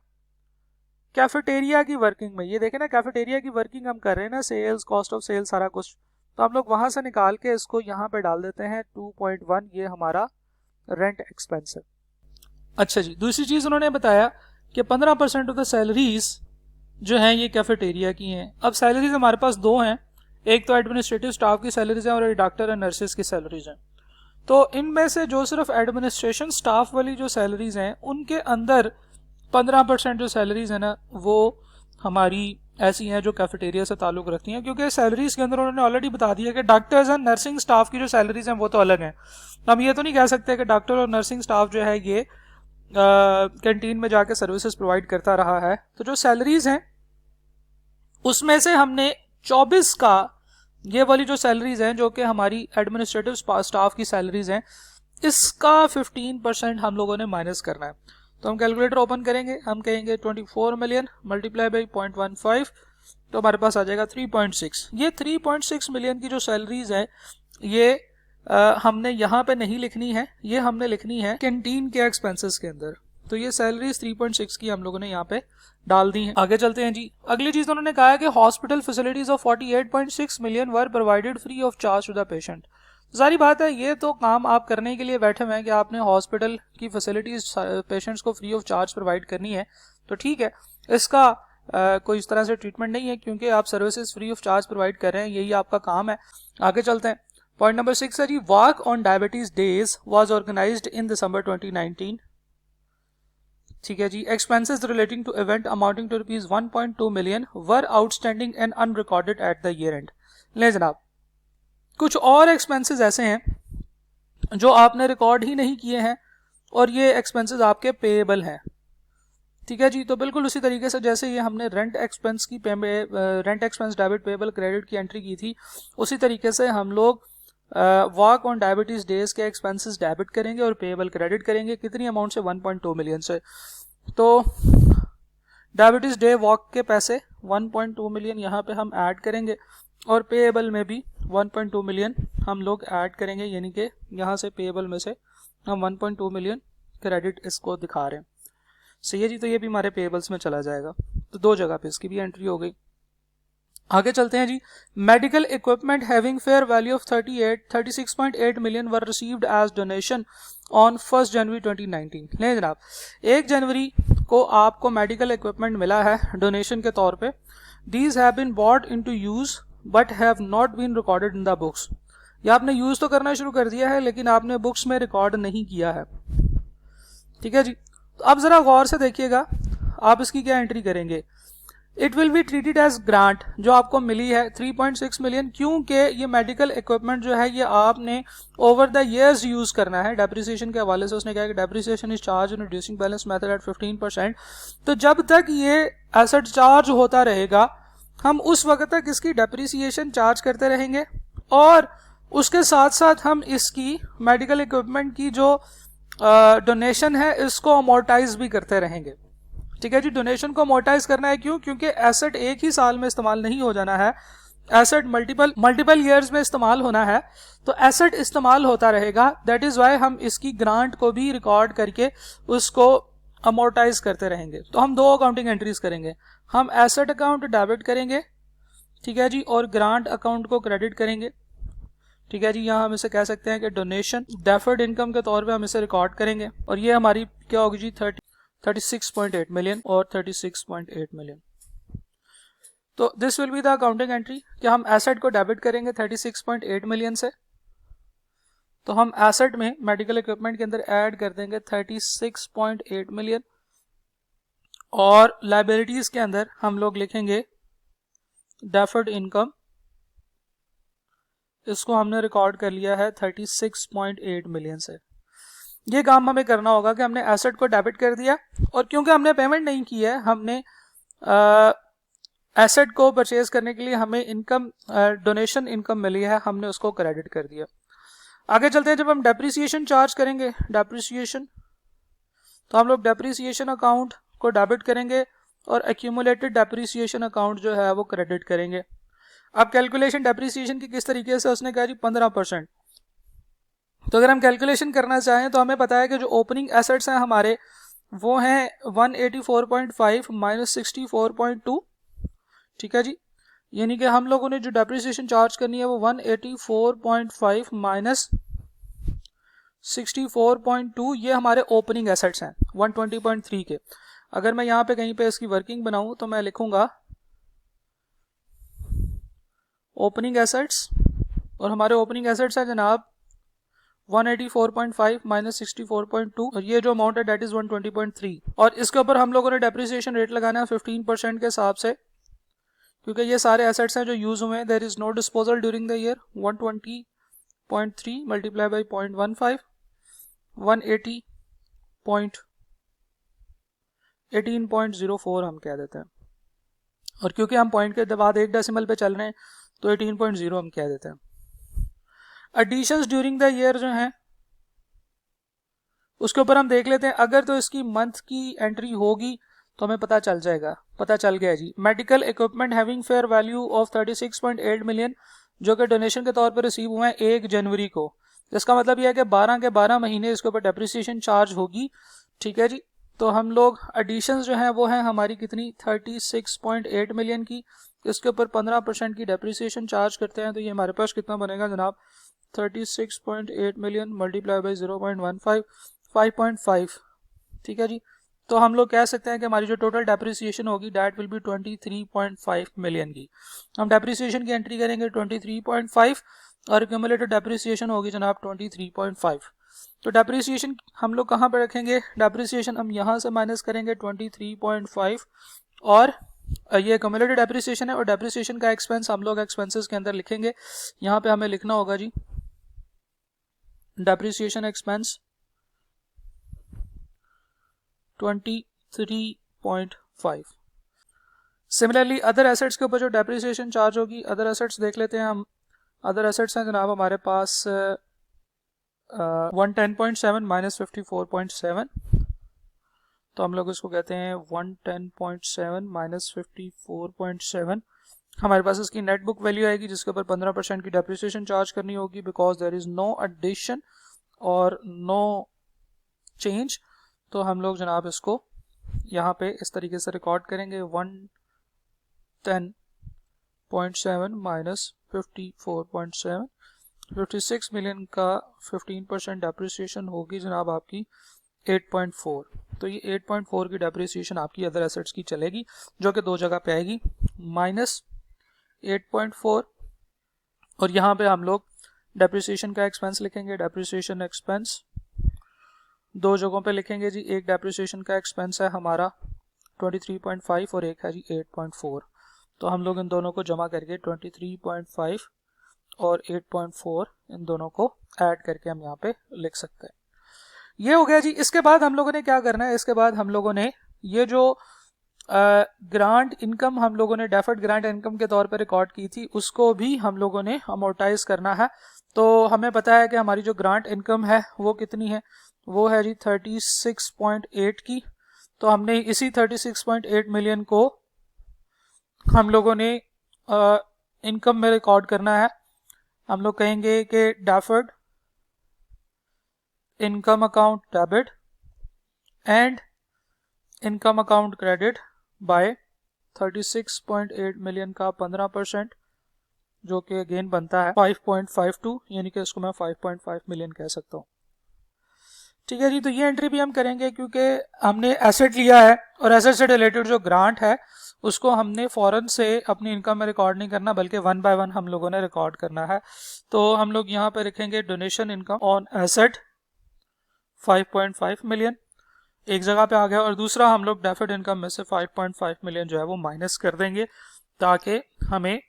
कैफेटेरिया की वर्किंग में। ये देखें ना, कैफेटेरिया की वर्किंग हम कर रहे हैं ना, सेल्स, कॉस्ट ऑफ सेल्स सारा कुछ, तो हम लोग वहां से निकाल के इसको यहाँ पे डाल देते हैं 2.1, ये हमारा रेंट एक्सपेंस है। अच्छा जी, दूसरी चीज उन्होंने बताया कि 15% ऑफ द सैलरीज जो हैं ये कैफेटेरिया की हैं। अब सैलरीज हमारे पास दो हैं, एक तो एडमिनिस्ट्रेटिव स्टाफ की सैलरीज हैं और एक डॉक्टर और नर्सेज की सैलरीज हैं। तो इनमें से जो सिर्फ एडमिनिस्ट्रेशन स्टाफ वाली जो सैलरीज हैं उनके अंदर 15% जो सैलरीज है ना वो हमारी ऐसी हैं जो कैफेटेरिया से ताल्लुक रखती हैं, क्योंकि सैलरीज के अंदर उन्होंने ऑलरेडी बता दिया कि डॉक्टर्स एंड नर्सिंग स्टाफ की जो सैलरीज हैं वो तो अलग हैं। हम ये तो नहीं कह सकते कि डॉक्टर और नर्सिंग स्टाफ जो है ये कैंटीन में जाके सर्विसेज प्रोवाइड करता रहा है। तो जो सैलरीज हैं उसमें से हमने 24 का ये वाली जो सैलरीज हैं जो कि हमारी एडमिनिस्ट्रेटिव स्टाफ की सैलरीज हैं, इसका 15% हम लोगों ने माइनस करना है। तो हम कैलकुलेटर ओपन करेंगे, हम कहेंगे 24 मिलियन मल्टीप्लाई बाई 0.15, तो हमारे पास आ जाएगा 3.6। ये 3.6 मिलियन की जो सैलरीज है ये हमने यहाँ पे नहीं लिखनी है, ये हमने लिखनी है कैंटीन के एक्सपेंसेस के अंदर। तो ये सैलरीज 3.6 की हम लोगों ने यहाँ पे डाल दी हैं। आगे चलते हैं जी। अगली चीज उन्होंने कहा है कि hospital facilities of 48.6 million were provided free of charge to the patient. सारी बात है, ये तो काम आप करने के लिए बैठे हुए हैं कि आपने हॉस्पिटल की फैसिलिटीज पेशेंट्स को फ्री ऑफ चार्ज प्रोवाइड करनी है, तो ठीक है, इसका कोई इस तरह से ट्रीटमेंट नहीं है क्योंकि आप services free of charge provide कर रहे हैं, यही आपका काम है। आगे चलते हैं। पॉइंट नंबर 6 है जी, walk on diabetes days was organized in December 2019। ठीक है जी। Expenses relating to event amounting to rupees 1.2 million were outstanding and unrecorded at the year end. ले जनाब, कुछ और एक्सपेंसेस ऐसे हैं जो आपने रिकॉर्ड ही नहीं किए हैं और ये एक्सपेंसेस आपके पेएबल हैं। ठीक है जी। तो बिल्कुल उसी तरीके से जैसे ये हमने rent expense debit payable credit की एंट्री की थी, उसी तरीके से हम लोग वॉक ऑन डायबिटीज डेज के एक्सपेंसेस डेबिट करेंगे और पेएबल क्रेडिट करेंगे। कितनी अमाउंट से? 1.2 मिलियन से। तो डायबिटीज डे वॉक के पैसे 1.2 मिलियन यहाँ पे हम ऐड करेंगे और पेएबल में भी 1.2 मिलियन हम लोग ऐड करेंगे, यानी कि यहाँ से पेएबल में से हम 1.2 मिलियन क्रेडिट इसको दिखा रहे हैं। सही है जी। तो ये भी हमारे पेएबल्स में चला जाएगा, तो दो जगह पे इसकी भी एंट्री हो गई। आगे चलते हैं जी। Medical equipment having fair value of 36.8 million were received as donation on 1 January 2019। नहीं जनाब, 1 जनवरी को आपको मेडिकल इक्विपमेंट मिला है डोनेशन के तौर पे। These have been bought into use but have not been recorded in the books. ये आपने यूज तो करना शुरू कर दिया है लेकिन आपने बुक्स में रिकॉर्ड नहीं किया है। ठीक है जी। तो अब जरा गौर से देखिएगा, आप इसकी क्या एंट्री करेंगे। It will be treated as grant, जो आपको मिली है 3.6 मिलियन, क्योंकि ये मेडिकल इक्विपमेंट जो है ये आपने ओवर द ईयर्स यूज करना है। डेप्रिसिएशन के हवाले से उसने कहा कि depreciation is charge in reducing balance method at 15%। तो जब तक ये एसेट चार्ज होता रहेगा हम उस वक्त तक इसकी डेप्रिसिएशन चार्ज करते रहेंगे और उसके साथ साथ हम इसकी मेडिकल इक्विपमेंट की जो डोनेशन है इसको अमोर्टाइज भी करते रहेंगे। ठीक है जी। डोनेशन को अमोर्टाइज करना है क्यों? क्योंकि एसेट एक ही साल में इस्तेमाल नहीं हो जाना है, एसेट मल्टीपल ईयर्स में इस्तेमाल होना है, तो एसेट इस्तेमाल होता रहेगा। दैट इज वाई हम इसकी ग्रांट को भी रिकॉर्ड करके उसको अमोर्टाइज करते रहेंगे। तो हम दो अकाउंटिंग एंट्रीज करेंगे, हम एसेट अकाउंट डेबिट करेंगे, ठीक है जी, और ग्रांट अकाउंट को क्रेडिट करेंगे। ठीक है जी। यहाँ हम इसे कह सकते हैं कि डोनेशन डेफर्ड इनकम के तौर पे हम इसे रिकॉर्ड करेंगे और ये हमारी क्या होगी जी 36.8 मिलियन और 36.8 मिलियन। तो this will be the accounting entry कि हम एसेट को डेबिट करेंगे 36.8 मिलियन से, तो हम एसेट में मेडिकल इक्विपमेंट के अंदर ऐड कर देंगे 36.8 मिलियन और लायबिलिटीज के अंदर हम लोग लिखेंगे डेफर्ड इनकम, इसको हमने रिकॉर्ड कर लिया है 36.8 मिलियन से। ये काम हमें करना होगा कि हमने एसेट को डेबिट कर दिया और क्योंकि हमने पेमेंट नहीं की है, हमने एसेट को परचेज करने के लिए हमें इनकम डोनेशन इनकम मिली है, हमने उसको क्रेडिट कर दिया। आगे चलते हैं। जब हम डेप्रिसिएशन चार्ज करेंगे, डेप्रिसिएशन, तो हम लोग डेप्रिसिएशन अकाउंट को डेबिट करेंगे और एक्यूमुलेटेड डेप्रिसिएशन अकाउंट जो है वो क्रेडिट करेंगे। अब कैलकुलेशन डेप्रिसिएशन की किस तरीके से, उसने कहा जी 15%। तो अगर हम कैलकुलेशन करना चाहें तो हमें पता है कि जो ओपनिंग एसेट्स हैं हमारे वो हैं 184.5 माइनस 64.2। ठीक है जी। यानी कि हम लोगों ने जो डेप्रिसिएशन चार्ज करनी है वो 184.5 माइनस 64.2 ये हमारे ओपनिंग एसेट्स हैं 120.3 के। अगर मैं यहाँ पे कहीं पे इसकी वर्किंग बनाऊं तो मैं लिखूंगा ओपनिंग एसेट्स, और हमारे ओपनिंग एसेट्स है जनाब 184.5 माइनस 64.2 और ये जो अमाउंट है डेट इज 120.3। और इसके ऊपर हम लोगों ने डेप्रिसिएशन रेट लगाना है 15% के हिसाब से, क्योंकि ये सारे एसेट्स हैं जो यूज हुए हैं। There is no disposal during the year. 120.3 multiply by 0.15 180.18.04 हम कह देते हैं, और क्योंकि हम पॉइंट के बाद एक डेसिमल पे चल रहे हैं तो 18.0 हम कह देते हैं। एडिशंस ड्यूरिंग द ईयर जो हैं उसके ऊपर हम देख लेते हैं। अगर तो इसकी मंथ की एंट्री होगी तो हमें पता चल जाएगा, पता चल गया जी। Medical equipment having fair value of 36.8 million जो कि डोनेशन के तौर पर रिसीव हुए हैं 1 जनवरी को। इसका मतलब यह है कि 12 के 12 महीने इसके ऊपर डेप्रिसिएशन चार्ज होगी। ठीक है जी। तो हम लोग एडिशंस जो हैं वो हैं हमारी कितनी 36.8 मिलियन की, इसके ऊपर 15% की डेप्रिसिएशन चार्ज करते हैं तो ये हमारे पास कितना बनेगा जनाब 36.8 मिलियन मल्टीप्लाई बाई 0.15 5.5। ठीक है जी। तो हम लोग कह सकते हैं कि हमारी जो टोटल डेप्रिसिएशन होगी डेट विल बी 23.5 मिलियन की। हम डेप्रिसिएशन की एंट्री करेंगे 23.5 और एक्यूमुलेटेड डेप्रिसिएशन होगी जनाब 23.5। तो डेप्रिसिएशन हम लोग कहाँ पर रखेंगे, डेप्रिसिएशन हम यहाँ से माइनस करेंगे 23.5 और ये एक्यूमुलेटेड डेप्रिसिएशन है और डेप्रिसिएशन का एक्सपेंस हम लोग एक्सपेंसेस के अंदर लिखेंगे। यहाँ पे हमें लिखना होगा जी depreciation expense 23.5। Similarly other assets के ऊपर जो डेप्रिसिएशन चार्ज होगी, अदर एसेट्स देख लेते हैं हम। अदर एसेट्स हैं जनाब हमारे पास 110.7 माइनस 54.7, तो हम लोग इसको कहते हैं 110.7 माइनस 54.7। हमारे पास इसकी नेट बुक वैल्यू आएगी जिसके ऊपर 15% की डेप्रिसिएशन चार्ज करनी होगी because there is no addition और नो चेंज। तो हम लोग जनाब इसको यहाँ पे इस तरीके से रिकॉर्ड करेंगे 110.7 माइनस 54.7, 56 मिलियन का 15% डेप्रिसिएशन होगी जनाब आपकी 8.4। तो ये 8.4 की डेप्रिसिएशन आपकी अदर एसेट्स की चलेगी जो कि दो जगह पे आएगी माइनस 8.4 और यहाँ पे हम लोग डेप्रिसिएशन का एक्सपेंस लिखेंगे। डेप्रिसिएशन एक्सपेंस दो जगहों पे लिखेंगे जी। एक डेप्रिसिएशन का एक्सपेंस है हमारा 23.5 और एक है जी 8.4। तो हम लोग इन दोनों को जमा करके 23.5 और 8.4 इन दोनों को ऐड करके हम यहाँ पे लिख सकते हैं। ये हो गया जी। इसके बाद हम लोगों ने क्या करना है, इसके बाद हम लोगों ने ये जो ग्रांट इनकम हम लोगों ने डेफर्ड ग्रांट इनकम के तौर पे रिकॉर्ड की थी उसको भी हम लोगों ने अमोर्टाइज करना है। तो हमें पता है कि हमारी जो ग्रांट इनकम है वो कितनी है, वो है जी 36.8 की। तो हमने इसी 36.8 मिलियन को हम लोगों ने इनकम में रिकॉर्ड करना है। हम लोग कहेंगे कि deferred income account debit and income account credit by 36.8 million का 15% जो कि अगेन बनता है 5.52, यानी कि इसको मैं 5.5 मिलियन कह सकता हूँ। ठीक है जी। तो ये एंट्री भी हम करेंगे क्योंकि हमने एसेट लिया है और एसेट से रिलेटेड जो ग्रांट है उसको हमने फौरन से अपनी इनकम में रिकॉर्ड नहीं करना बल्कि 1 बाय 1 हम लोगों ने रिकॉर्ड करना है। तो हम लोग यहाँ पे रखेंगे donation income on asset 5.5 million एक जगह पे आ गया, और दूसरा हम लोग डेफर्ड इनकम में से 5.5 मिलियन जो है वो माइनस कर देंगे ताकि हमें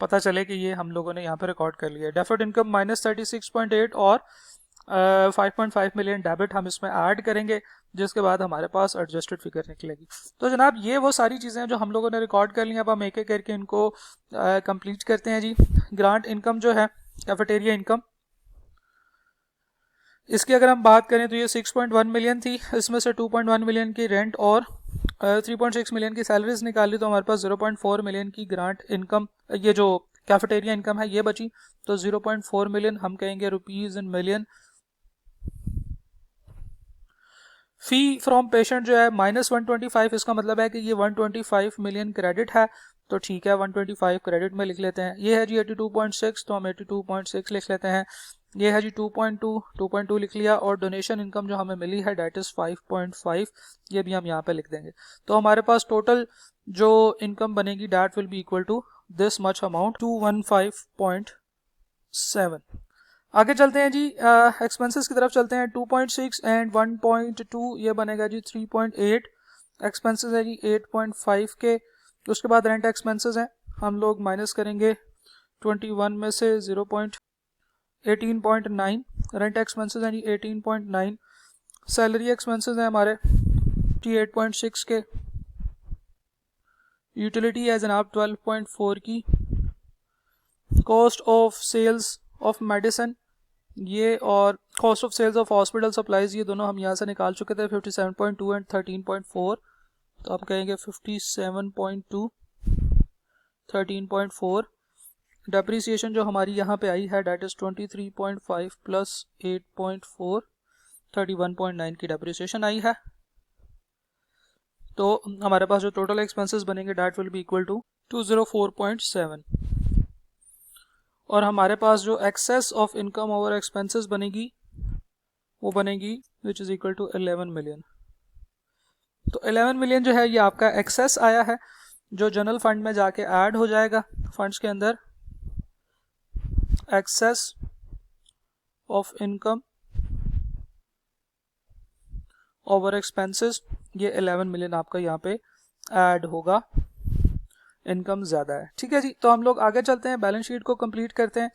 पता चले कि ये हम लोगों ने यहाँ पे रिकॉर्ड कर लिया। डेफर्ड इनकम माइनस 36.8 और 5.5 मिलियन डेबिट हम इसमें ऐड करेंगे जिसके बाद हमारे पास एडजस्टेड फिगर निकलेगी। तो जनाब ये वो सारी चीज़ें हैं जो हम लोगों ने रिकॉर्ड कर ली। अब हम एक एक करके इनको कंप्लीट करते हैं जी। ग्रांट इनकम जो है कैफेटेरिया इनकम, इसकी अगर हम बात करें तो ये 6.1 मिलियन थी, इसमें से 2.1 मिलियन की रेंट और 3.6 मिलियन की सैलरीज निकाली तो हमारे पास 0.4 मिलियन की ग्रांट इनकम, ये जो कैफेटेरिया इनकम है ये बची। तो 0.4 मिलियन हम कहेंगे rupees in million. Fee from patient जो है -125, इसका मतलब है कि ये 125 मिलियन क्रेडिट है, तो ठीक है 125 क्रेडिट में लिख लेते हैं। ये है जी 82.6, तो हम 82.6 लिख लेते हैं। ये है जी 2.2 लिख लिया, और डोनेशन इनकम जो हमें मिली है डेट इज़ 5.5, ये भी हम यहाँ पे लिख देंगे। तो हमारे पास टोटल जो इनकम बनेगी that will be equal to this much amount 215.7। आगे चलते हैं जी, एक्सपेंसेस की तरफ चलते हैं। 2.6 एंड 1.2 ये बनेगा जी 3.8। एक्सपेंसेस है जी 8.5 के। उसके बाद रेंट एक्सपेंसेस हैं, हम लोग माइनस करेंगे 21 में से 18.9। रेंट एक्सपेंसेस हैं जी 18.9। सैलरी एक्सपेंसेस हैं हमारे जी 8.6 के। यूटिलिटी है जनाब 12.4 की। Cost of sales of medicine ये, और cost of sales of hospital supplies, ये दोनों हम यहाँ से निकाल चुके थे 57.2 एंड 13.4। तो आप कहेंगे 57.2 13.4। डेप्रीसिएशन जो हमारी यहाँ पे आई है डेट इज़ 23.5 प्लस 8.4 31.9 की डेप्रीसिएशन आई है। तो हमारे पास जो टोटल एक्सपेंसेस बनेंगे that will be equal to 204.7। और हमारे पास जो excess of income over expenses बनेगी वो बनेगी which is equal to 11 million. तो 11 मिलियन जो है ये आपका एक्सेस आया है, जो जनरल फंड में जाके ऐड हो जाएगा फंड्स के अंदर। Excess of income over expenses, ये 11 मिलियन आपका यहाँ पे ऐड होगा, इनकम ज़्यादा है। ठीक है जी, तो हम लोग आगे चलते हैं, बैलेंस शीट को कंप्लीट करते हैं।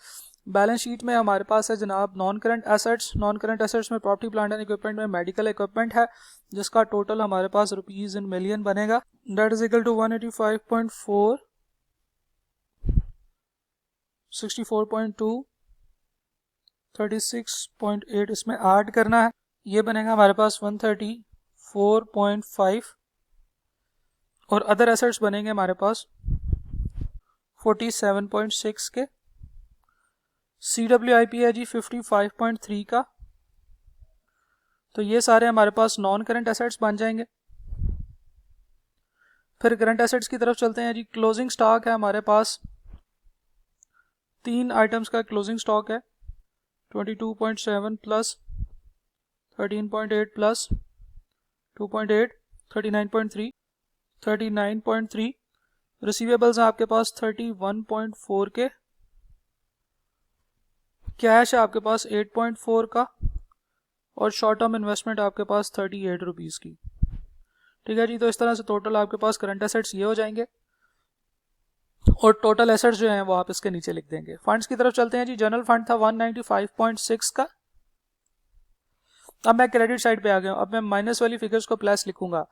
बैलेंस शीट में हमारे पास है जनाब non current assets. Non current assets में प्रॉपर्टी प्लांट एंड इक्विपमेंट में मेडिकल इक्विपमेंट है, जिसका टोटल हमारे पास रुपीज़ इन मिलियन बनेगा। डेट इज इक्वल टू 185.4 64.2 36.8 इसमें ऐड करना है, ये बनेगा हमारे पास 134.5। और अदर एसेट्स बनेंगे हमारे पास 47.6 के। CWIP है जी 55.3 का। तो ये सारे हमारे पास नॉन करंट एसेट्स बन जाएंगे। फिर करंट एसेट्स की तरफ चलते हैं जी। क्लोजिंग स्टॉक है हमारे पास 3 आइटम्स का क्लोजिंग स्टॉक है, 22.7 प्लस 13.8 प्लस 2.8 39.3 39.3। रिसीवेबल्स हैं आपके पास 31.4 के। कैश है आपके पास 8.4 का, और शॉर्ट टर्म इन्वेस्टमेंट आपके पास 38 रुपीज़ की। ठीक है जी, तो इस तरह से टोटल आपके पास करंट एसेट्स ये हो जाएंगे, और टोटल एसेट्स जो हैं वो आप इसके नीचे लिख देंगे। फंड्स की तरफ चलते हैं जी। जनरल फंड था 195.6 का। अब मैं क्रेडिट साइड पे आ गया हूँ, अब मैं माइनस वाली फिगर्स को प्लस लिखूंगा।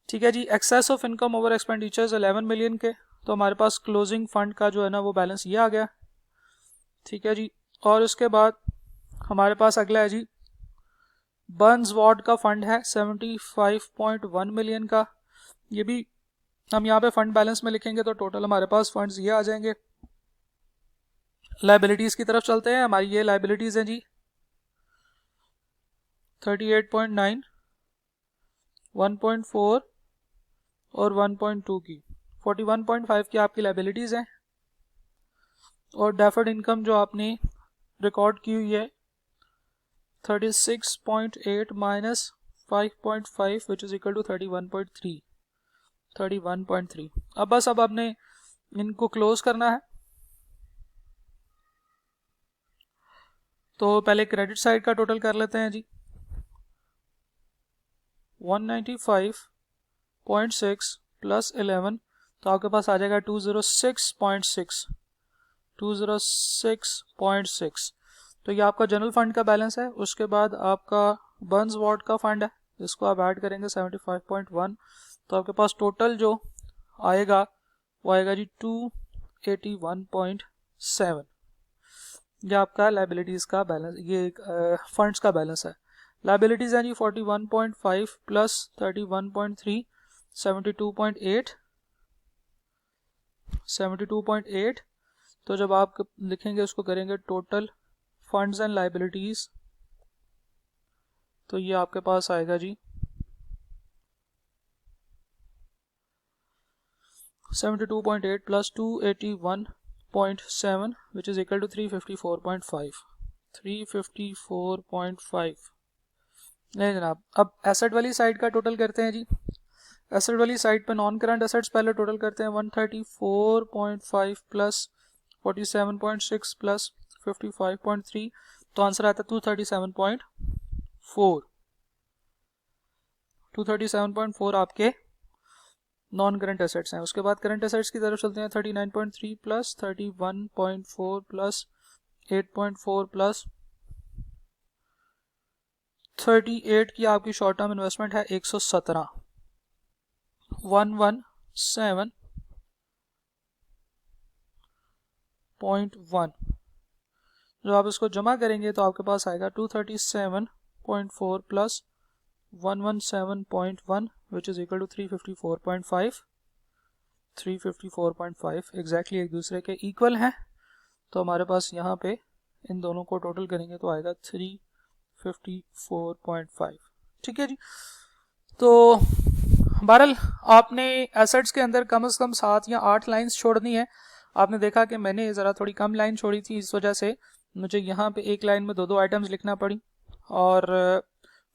ठीक है जी, excess of income over expenditures 11 million के। तो हमारे पास क्लोजिंग फंड का जो है ना वो बैलेंस ये आ गया। ठीक है जी, और उसके बाद हमारे पास अगला है जी बर्न्स वार्ड का फंड है 75.1 मिलियन का। ये भी हम यहाँ पे फंड बैलेंस में लिखेंगे तो टोटल हमारे पास फंड्स ये आ जाएंगे। लाइबिलिटीज़ की तरफ चलते हैं। हमारी ये लाइबिलिटीज़ हैं जी 38.9 1.4 और 1.2 की। 41.5 की आपकी लाइबिलिटीज़ हैं, और डेफर्ड इनकम जो आपने रिकॉर्ड की हुई है 36.8 minus 5.5 which is equal to 31.3। अब बस अब आपने इनको क्लोज करना है। तो पहले क्रेडिट साइड का टोटल कर लेते हैं जी। 195.6 प्लस 11, तो आपके पास आ जाएगा 206.6। तो ये आपका जनरल फंड का बैलेंस है। उसके बाद आपका बर्न्स वार्ड का फंड है, इसको आप ऐड करेंगे 75.1। तो आपके पास टोटल जो आएगा वो आएगा जी 281.7। ये आपका लाइबिलिटीज़ का बैलेंस, ये फंड्स का बैलेंस है। लाइबिलिटीज़ है जी 41.5 प्लस 31.3 72.8। तो जब आप लिखेंगे उसको करेंगे टोटल फंड्स एंड लाइबिलिटीज़, तो ये आपके पास आएगा जी 72.8 plus 281.7 which is equal to 354.5. 354.5 नहीं जनाब, अब एसेट वाली साइड का टोटल करते हैं जी। एसेट वाली साइड पे नॉन करंट एसेट्स पहले टोटल करते हैं। 134.5 प्लस 47.6 प्लस 55.3, तो आंसर आता है 237.4। 237.4 आपके नॉन करंट एसेट्स हैं। उसके बाद करंट एसेट्स की तरफ चलते हैं। 39.3 प्लस 31.4 प्लस 8.4 प्लस 38 की आपकी शॉर्ट टर्म इन्वेस्टमेंट है 117। 117.1। जब आप इसको जमा करेंगे तो आपके पास आएगा 237.4 plus 117.1 which is equal to 354.5। 354.5 exactly एक दूसरे के इक्वल हैं, तो हमारे पास यहाँ पे इन दोनों को टोटल करेंगे तो आएगा 354.5। ठीक है जी। तो बहरहाल आपने एसेट्स के अंदर कम से कम 7 या 8 लाइंस छोड़नी है। आपने देखा कि मैंने ज़रा थोड़ी कम लाइन छोड़ी थी, इस वजह से मुझे यहाँ पे एक लाइन में 2-2 आइटम्स लिखना पड़ी। और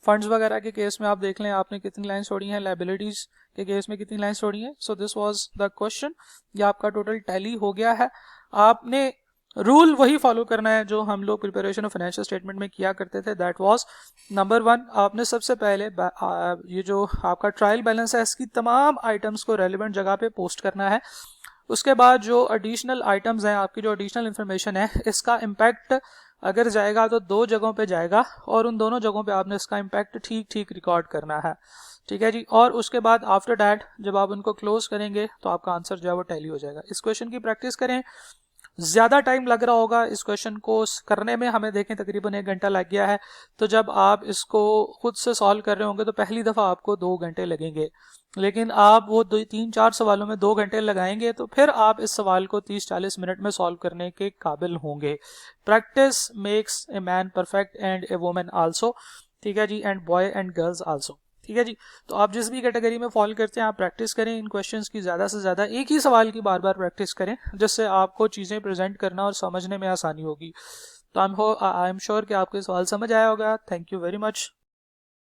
फंड्स वगैरह के केस में आप देख लें आपने कितनी लाइन छोड़ी हैं, लाइबिलिटीज के केस में कितनी लाइन छोड़ी हैं। So this was the question. ये आपका टोटल टैली हो गया है। आपने रूल वही फॉलो करना है जो हम लोग प्रिपरेशन ऑफ फाइनेंशियल स्टेटमेंट में किया करते थे। दैट वाज नंबर 1, आपने सबसे पहले ये जो आपका ट्रायल बैलेंस है इसकी तमाम आइटम्स को रेलिवेंट जगह पे पोस्ट करना है। उसके बाद जो एडिशनल आइटम्स हैं, आपकी जो एडिशनल इंफॉर्मेशन है, इसका इम्पैक्ट अगर जाएगा तो 2 जगहों पे जाएगा और उन दोनों जगहों पे आपने इसका इम्पैक्ट ठीक ठीक रिकॉर्ड करना है। ठीक है जी। और उसके बाद आफ्टर दैट जब आप उनको क्लोज करेंगे तो आपका आंसर जो है वो टैली हो जाएगा। इस क्वेश्चन की प्रैक्टिस करें। ज़्यादा टाइम लग रहा होगा इस क्वेश्चन को करने में, हमें देखें तकरीबन 1 घंटा लग गया है। तो जब आप इसको खुद से सॉल्व कर रहे होंगे तो पहली दफ़ा आपको 2 घंटे लगेंगे, लेकिन आप वो 3-4 सवालों में 2 घंटे लगाएंगे तो फिर आप इस सवाल को 30-40 मिनट में सॉल्व करने के काबिल होंगे। Practice makes a man perfect and a woman also. ठीक है जी, and boy and girls also. ठीक है जी। तो आप जिस भी कैटेगरी में फॉलो करते हैं आप प्रैक्टिस करें इन क्वेश्चंस की, ज़्यादा से ज़्यादा एक ही सवाल की बार बार प्रैक्टिस करें, जिससे आपको चीज़ें प्रेजेंट करना और समझने में आसानी होगी। तो आई एम श्योर कि आपको सवाल समझ आया होगा। Thank you very much.